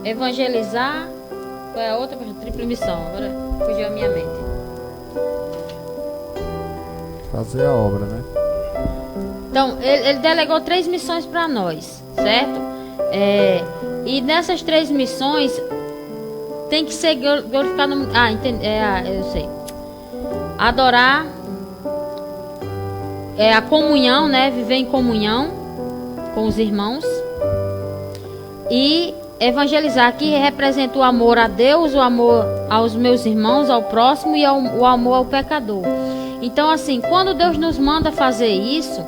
evangelizar. Qual é a outra? Tripla missão. Agora fugiu a minha mente. Fazer a obra, né? Então, ele delegou 3 missões para nós, certo? E nessas 3 missões tem que ser glorificado. Eu sei. Adorar, a comunhão, né? Viver em comunhão com os irmãos. E evangelizar, que representa o amor a Deus, o amor aos meus irmãos, ao próximo e o amor ao pecador. Então, assim, quando Deus nos manda fazer isso,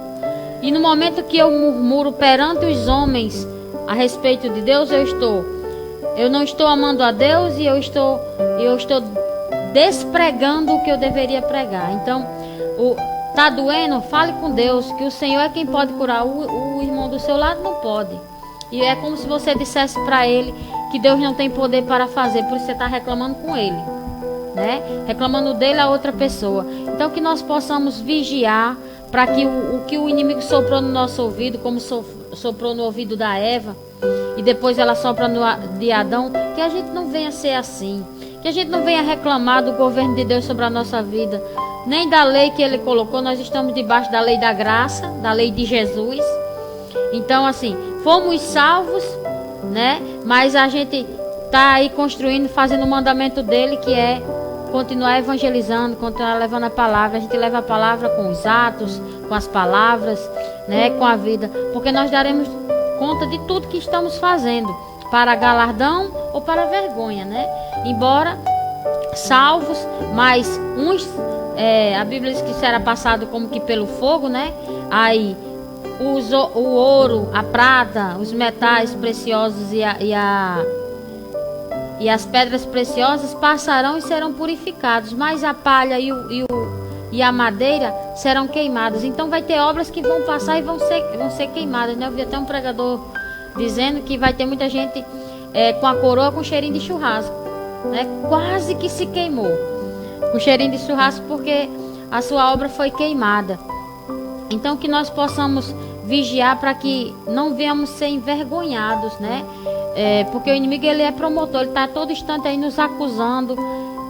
e no momento que eu murmuro perante os homens a respeito de Deus, eu não estou amando a Deus e eu estou despregando o que eu deveria pregar. Então, tá doendo? Fale com Deus, que o Senhor é quem pode curar. O irmão do seu lado não pode. E é como se você dissesse para ele que Deus não tem poder para fazer, por isso você está reclamando com ele, né? Reclamando dele a outra pessoa. Então, que nós possamos vigiar para que o que o inimigo soprou no nosso ouvido, como soprou no ouvido da Eva, e depois ela sopra de Adão, que a gente não venha ser assim, que a gente não venha reclamar do governo de Deus sobre a nossa vida, nem da lei que ele colocou. Nós estamos debaixo da lei da graça, da lei de Jesus. Então, assim, fomos salvos, né? Mas a gente está aí construindo, fazendo o mandamento dele, que é continuar evangelizando, continuar levando a palavra. A gente leva a palavra com os atos, com as palavras, né? Com a vida. Porque nós daremos conta de tudo que estamos fazendo, para galardão ou para vergonha, né? Embora salvos, mas uns, a Bíblia diz que será passado como que pelo fogo, né? Aí o ouro, a prata, os metais preciosos e as pedras preciosas passarão e serão purificados, mas a palha e a madeira serão queimadas. Então vai ter obras que vão passar e vão ser queimadas, né? Eu vi até um pregador dizendo que vai ter muita gente com a coroa com cheirinho de churrasco, né? Quase que se queimou. com cheirinho de churrasco, porque a sua obra foi queimada. Então que nós possamos vigiar para que não venhamos ser envergonhados, né? Porque o inimigo, ele é promotor, ele está a todo instante aí nos acusando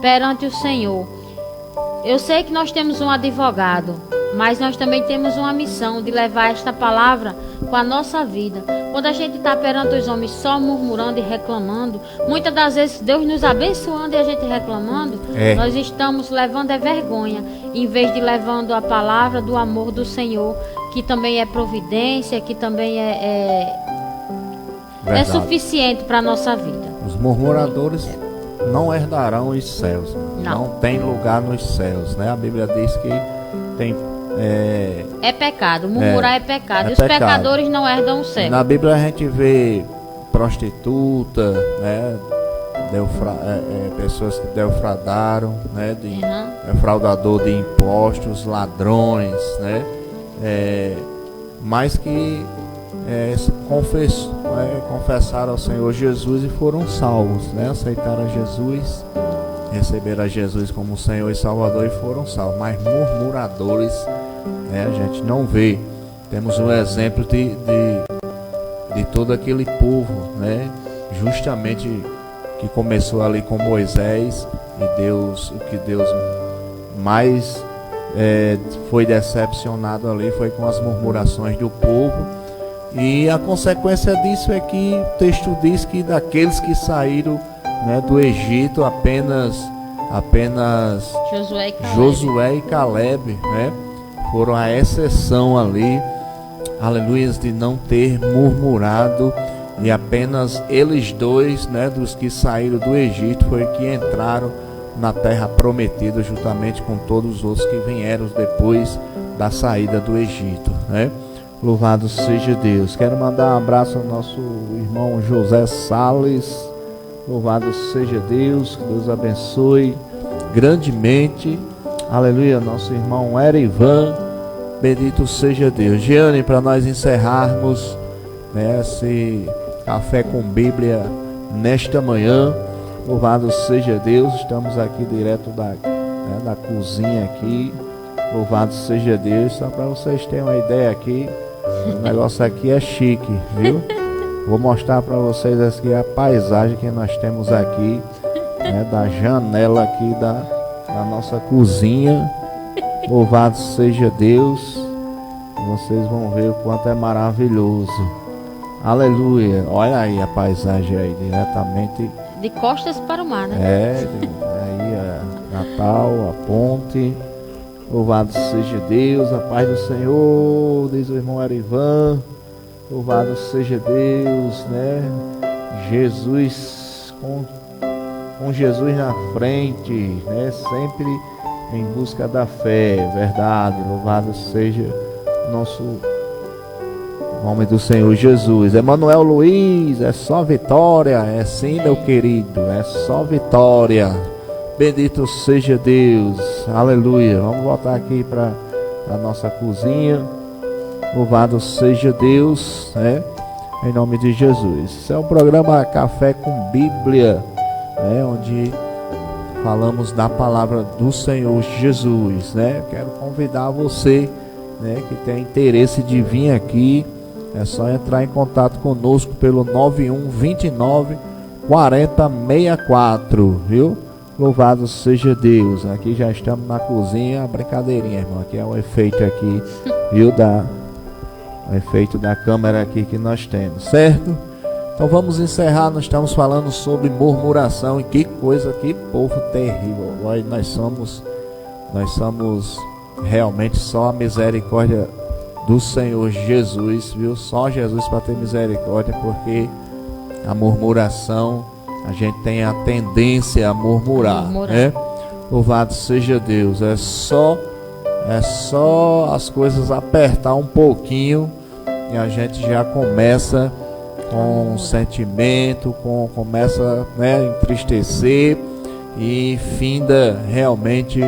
perante o Senhor. Eu sei que nós temos um advogado, mas nós também temos uma missão de levar esta palavra com a nossa vida. Quando a gente está perante os homens só murmurando e reclamando, muitas das vezes Deus nos abençoando e a gente reclamando, nós estamos levando vergonha, em vez de levando a palavra do amor do Senhor, que também é providência, que também é suficiente para a nossa vida. Os murmuradores não herdarão os céus. Não tem lugar nos céus, né? A Bíblia diz que tem... É pecado, murmurar é pecado. E os pecadores não herdam o céu. Na Bíblia a gente vê prostituta, né? Pessoas que defraudaram, né? Defraudador de impostos, ladrões, né? Mas que confessaram ao Senhor Jesus e foram salvos, né? Aceitaram a Jesus, receberam a Jesus como Senhor e Salvador e foram salvos. Mas murmuradores, né, a gente não vê. Temos um exemplo de todo aquele povo, né? Justamente que começou ali com Moisés, e o que Deus mais foi decepcionado ali foi com as murmurações do povo. E a consequência disso é que o texto diz que daqueles que saíram, né, do Egito, apenas Josué e Caleb, né, foram a exceção ali, aleluia, de não ter murmurado. E apenas eles dois, né, dos que saíram do Egito, foi que entraram na terra prometida, juntamente com todos os outros que vieram depois da saída do Egito, né? Louvado seja Deus. Quero mandar um abraço ao nosso irmão José Salles. Louvado seja Deus, que Deus abençoe grandemente. Aleluia, nosso irmão Erivan. Bendito seja Deus. Giane, para nós encerrarmos, né, esse café com Bíblia nesta manhã. Louvado seja Deus. Estamos aqui direto da cozinha aqui. Louvado seja Deus. Só para vocês terem uma ideia aqui, o negócio aqui é chique, viu? Vou mostrar para vocês aqui a paisagem que nós temos aqui, né, da janela aqui da nossa cozinha. Louvado seja Deus. Vocês vão ver o quanto é maravilhoso. Aleluia. Olha aí a paisagem aí, diretamente de costas para o mar, né? Aí Natal, a ponte. Louvado seja Deus, a paz do Senhor, diz o irmão Arivan. Louvado seja Deus, né? Jesus, com Jesus na frente, né? Sempre em busca da fé, verdade. Louvado seja nosso nome do Senhor Jesus. Emanuel Luiz, é só vitória, é sim, meu querido, é só vitória. Bendito seja Deus, aleluia. Vamos voltar aqui para a nossa cozinha. Louvado seja Deus, né? Em nome de Jesus. Isso é um programa Café com Bíblia, né? Onde falamos da palavra do Senhor Jesus, né? Quero convidar você, né, que tem interesse de vir aqui. É só entrar em contato conosco pelo 9129 4064, viu? Louvado seja Deus. Aqui já estamos na cozinha. Brincadeirinha, irmão. Aqui é o efeito aqui, viu? O efeito da câmera aqui que nós temos, certo? Então vamos encerrar. Nós estamos falando sobre murmuração. E que coisa, que povo terrível. Nós somos realmente só a misericórdia do Senhor Jesus, viu? Só Jesus para ter misericórdia, porque a murmuração, a gente tem a tendência a murmurar, né? Louvado seja Deus. É só as coisas apertar um pouquinho e a gente já começa com sentimento, começa, né, a entristecer e finda realmente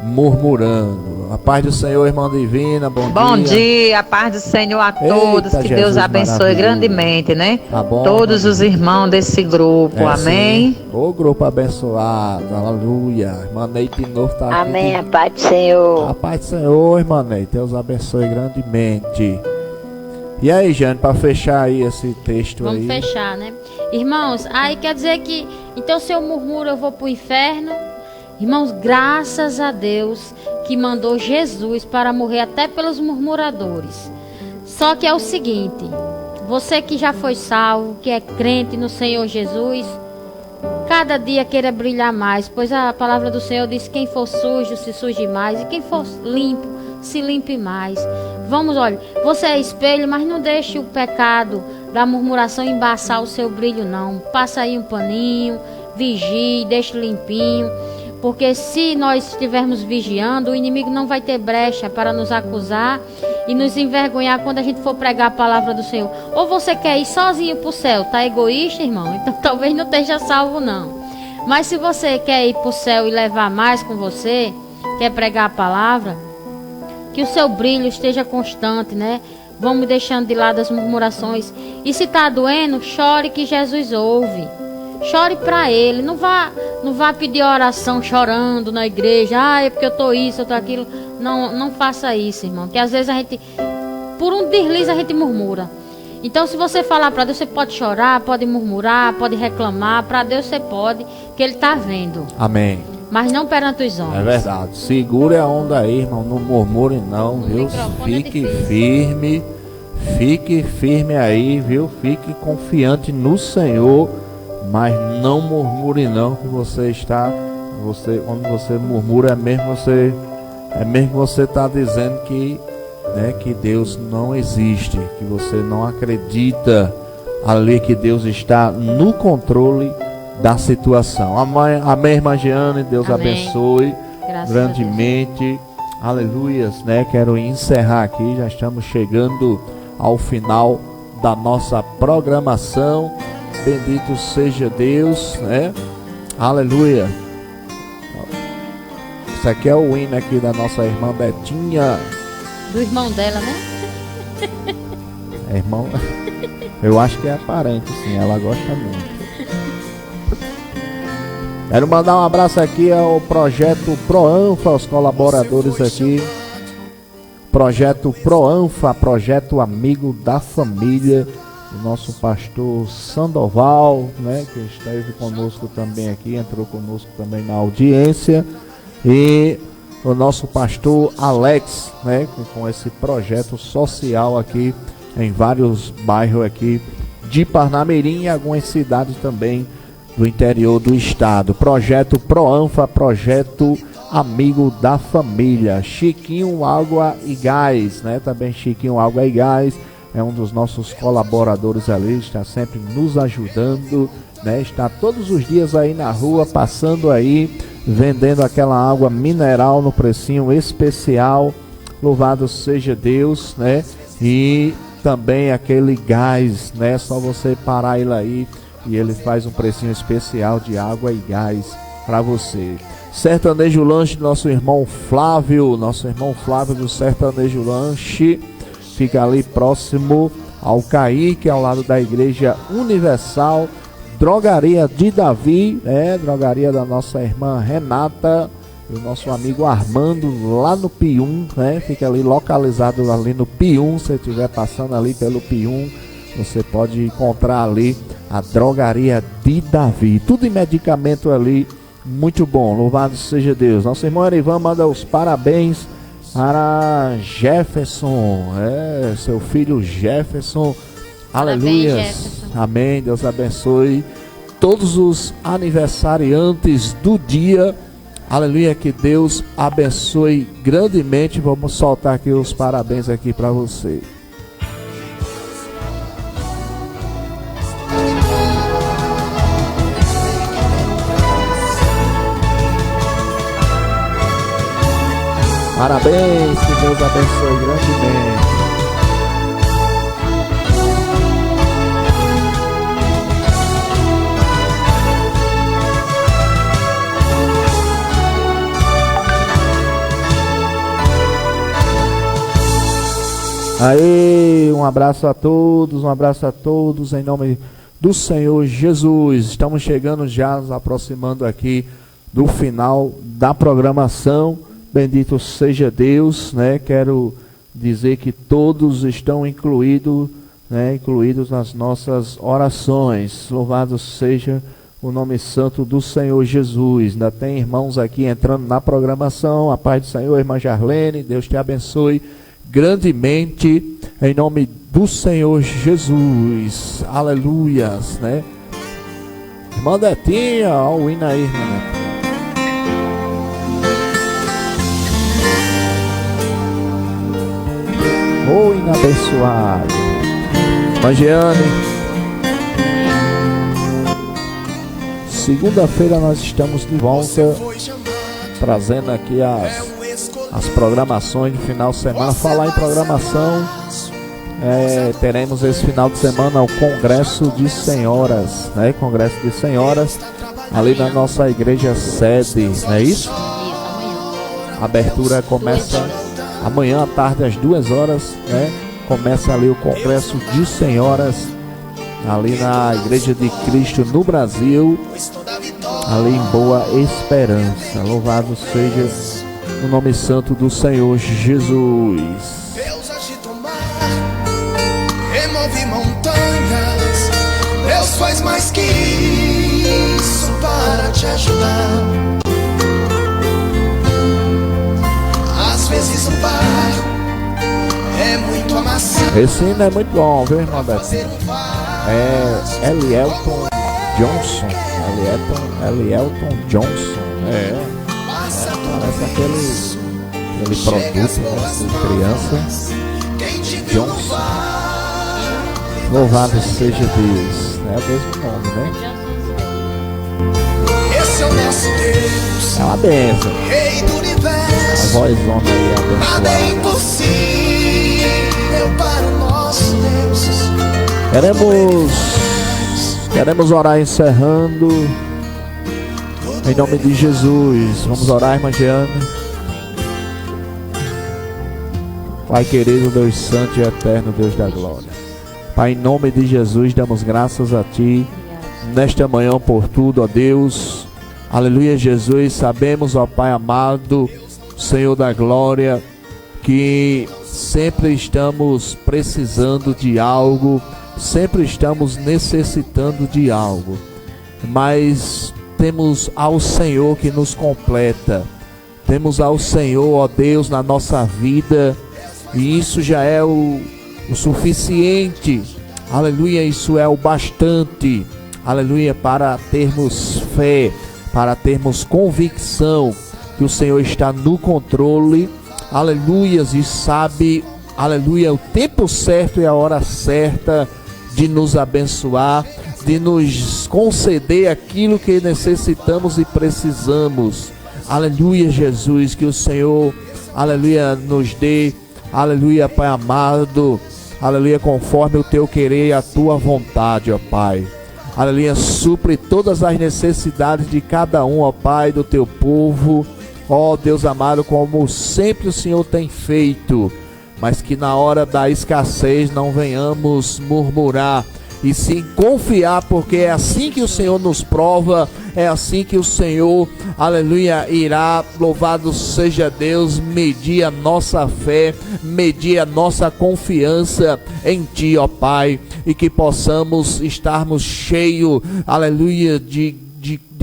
murmurando. A paz do Senhor, irmã Divina, bom dia. Bom dia, a paz do Senhor a todos, Eita, que Jesus Deus abençoe maravilhoso. Grandemente, né? Tá bom, Todos os irmãos desse grupo, amém? Sim. O grupo abençoado, aleluia. Irmã Ney de novo tá aqui. Amém, a paz do Senhor. A paz do Senhor, irmã Ney, Deus abençoe grandemente. E aí, Jane, para fechar aí esse texto Vamos aí. fechar, né? Irmãos, aí quer dizer que, então se eu murmuro eu vou pro inferno? Irmãos, graças a Deus que mandou Jesus para morrer até pelos murmuradores. Só que é o seguinte, você que já foi salvo, que é crente no Senhor Jesus, cada dia queira brilhar mais, pois a palavra do Senhor diz: quem for sujo se suje mais, e quem for limpo se limpe mais. Vamos, olha, você é espelho, mas não deixe o pecado da murmuração embaçar o seu brilho, não. Passa aí um paninho, vigie, deixe limpinho. Porque se nós estivermos vigiando, o inimigo não vai ter brecha para nos acusar e nos envergonhar quando a gente for pregar a palavra do Senhor. Ou você quer ir sozinho para o céu, tá egoísta, irmão? Então talvez não esteja salvo, não. Mas se você quer ir para o céu e levar mais com você, quer pregar a palavra, que o seu brilho esteja constante, né? Vamos deixando de lado as murmurações. E se está doendo, chore que Jesus ouve. Chore para Ele, não vá pedir oração chorando na igreja. Ah, é porque eu tô isso, eu tô aquilo. Não faça isso, irmão. Que às vezes a gente, por um deslize, a gente murmura. Então, se você falar para Deus, você pode chorar, pode murmurar, pode reclamar. Para Deus você pode, que Ele está vendo. Amém. Mas não perante os homens. É verdade. Segure a onda aí, irmão. Não murmure não, viu? Fique firme. Fique firme aí, viu? Fique confiante no Senhor. Mas não murmure não, que você está, quando você murmura é mesmo que você está dizendo que, né, que Deus não existe, que você não acredita ali que Deus está no controle da situação. Amém, irmã Jeane, Deus Amém. Abençoe Graças grandemente. Aleluias, né? Quero encerrar aqui, já estamos chegando ao final da nossa programação. Bendito seja Deus, né? Aleluia. Isso aqui é o hino aqui da nossa irmã Betinha. Do irmão dela, né? É, irmão, eu acho que é parente, sim. Ela gosta muito. Quero mandar um abraço aqui ao projeto Proanfa, aos colaboradores aqui. Projeto Proanfa, projeto Amigo da Família. O nosso pastor Sandoval, né, que esteve conosco também aqui, entrou conosco também na audiência, e o nosso pastor Alex, né, com esse projeto social aqui em vários bairros aqui de Parnamirim e algumas cidades também do interior do estado. Projeto Proanfa, projeto Amigo da Família. Chiquinho Água e Gás, né, também Chiquinho Água e Gás. É um dos nossos colaboradores ali, está sempre nos ajudando, né? Está todos os dias aí na rua, passando aí, vendendo aquela água mineral no precinho especial. Louvado seja Deus, né? E também aquele gás, né? Só você parar ele aí e ele faz um precinho especial de água e gás para você. Sertanejo Lanche, nosso irmão Flávio do Sertanejo Lanche. Fica ali próximo ao Caíque, ao lado da Igreja Universal. Drogaria de Davi, drogaria da nossa irmã Renata e o nosso amigo Armando, lá no Pium, né? Fica ali localizado ali no Pium. Se estiver passando ali pelo Pium, você pode encontrar ali a Drogaria de Davi. Tudo em medicamento ali, muito bom. Louvado seja Deus. Nosso irmão Erivan manda os parabéns para Jefferson, seu filho Jefferson. Aleluia. Amém. Deus abençoe todos os aniversariantes do dia. Aleluia, que Deus abençoe grandemente. Vamos soltar aqui os parabéns aqui para você. Parabéns, que Deus abençoe grandemente. Aí, um abraço a todos, em nome do Senhor Jesus. Estamos chegando já, nos aproximando aqui do final da programação. Bendito seja Deus, né? Quero dizer que todos estão incluídos nas nossas orações. Louvado seja o nome santo do Senhor Jesus. Ainda tem irmãos aqui entrando na programação. A paz do Senhor, irmã Jarlene, Deus te abençoe grandemente, em nome do Senhor Jesus. Aleluias, né? Irmã Detinha, ó o hino aí, irmã Detinha. Ô hino abençoado. Mangiane, segunda-feira nós estamos de volta, trazendo aqui as programações de final de semana. Falar em programação, teremos esse final de semana o Congresso de Senhoras, né? Congresso de Senhoras, ali na nossa igreja sede, não é isso? A abertura começa amanhã à tarde às 2 horas, né? Começa ali o Congresso de Senhoras, ali na Igreja de Cristo no Brasil, ali em Boa Esperança. Louvado seja o nome santo do Senhor Jesus. Deus agita o mar, remove montanhas. Deus faz mais que isso para te ajudar. Às vezes um barco é muito amassado. Esse hino é muito bom, viu, irmão Betinho? É Elielton Johnson. Elielton Johnson. Parece aquele produto, né, de criança. Johnson. Louvado seja Deus. É o mesmo nome, né? Esse é o nosso Deus. É uma benção. Rei do universo. A vozona aí Nada é abençoada. impossível para o nosso Deus. Queremos orar encerrando. Em nome de Jesus. Vamos orar, irmã Jeane. Pai querido, Deus santo e eterno, Deus da glória. Pai, em nome de Jesus, damos graças a Ti nesta manhã por tudo, ó Deus. Aleluia, Jesus. Sabemos, ó Pai amado, Senhor da glória, que sempre estamos precisando de algo, sempre estamos necessitando de algo, mas temos ao Senhor que nos completa, temos ao Senhor, ó Deus, na nossa vida, e isso já é o suficiente, aleluia, isso é o bastante, aleluia, para termos fé, para termos convicção que o Senhor está no controle, aleluias, e sabe, aleluia, o tempo certo e a hora certa de nos abençoar, de nos conceder aquilo que necessitamos e precisamos. Aleluia, Jesus, que o Senhor, aleluia, nos dê, aleluia, Pai amado, aleluia, conforme o Teu querer e a Tua vontade, ó Pai. Aleluia, supre todas as necessidades de cada um, ó Pai, do Teu povo, ó Deus amado, como sempre o Senhor tem feito, mas que na hora da escassez não venhamos murmurar, e sim confiar, porque é assim que o Senhor nos prova, é assim que o Senhor, aleluia, irá, louvado seja Deus, medir a nossa fé, medir a nossa confiança em Ti, ó Pai, e que possamos estarmos cheios, aleluia, de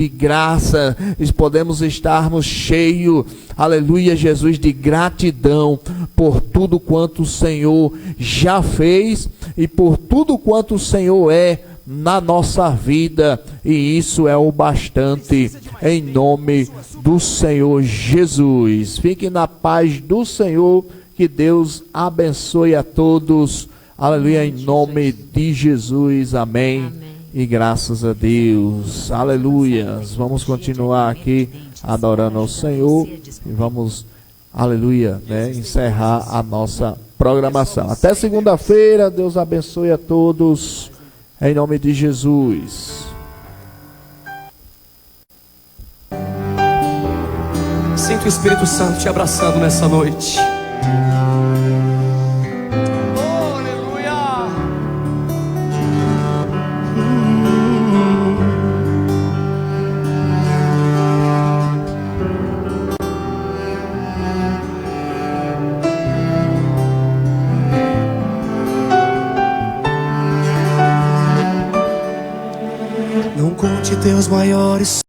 graça, podemos estarmos cheios, aleluia, Jesus, de gratidão por tudo quanto o Senhor já fez e por tudo quanto o Senhor é na nossa vida, e isso é o bastante, em nome do Senhor Jesus. Fiquem na paz do Senhor, que Deus abençoe a todos, aleluia, em nome de Jesus, amém. Amém. E graças a Deus, aleluia. Vamos continuar aqui adorando ao Senhor e vamos, aleluia, né, encerrar a nossa programação. Até segunda-feira, Deus abençoe a todos, em nome de Jesus. Sinto o Espírito Santo te abraçando nessa noite. maiores.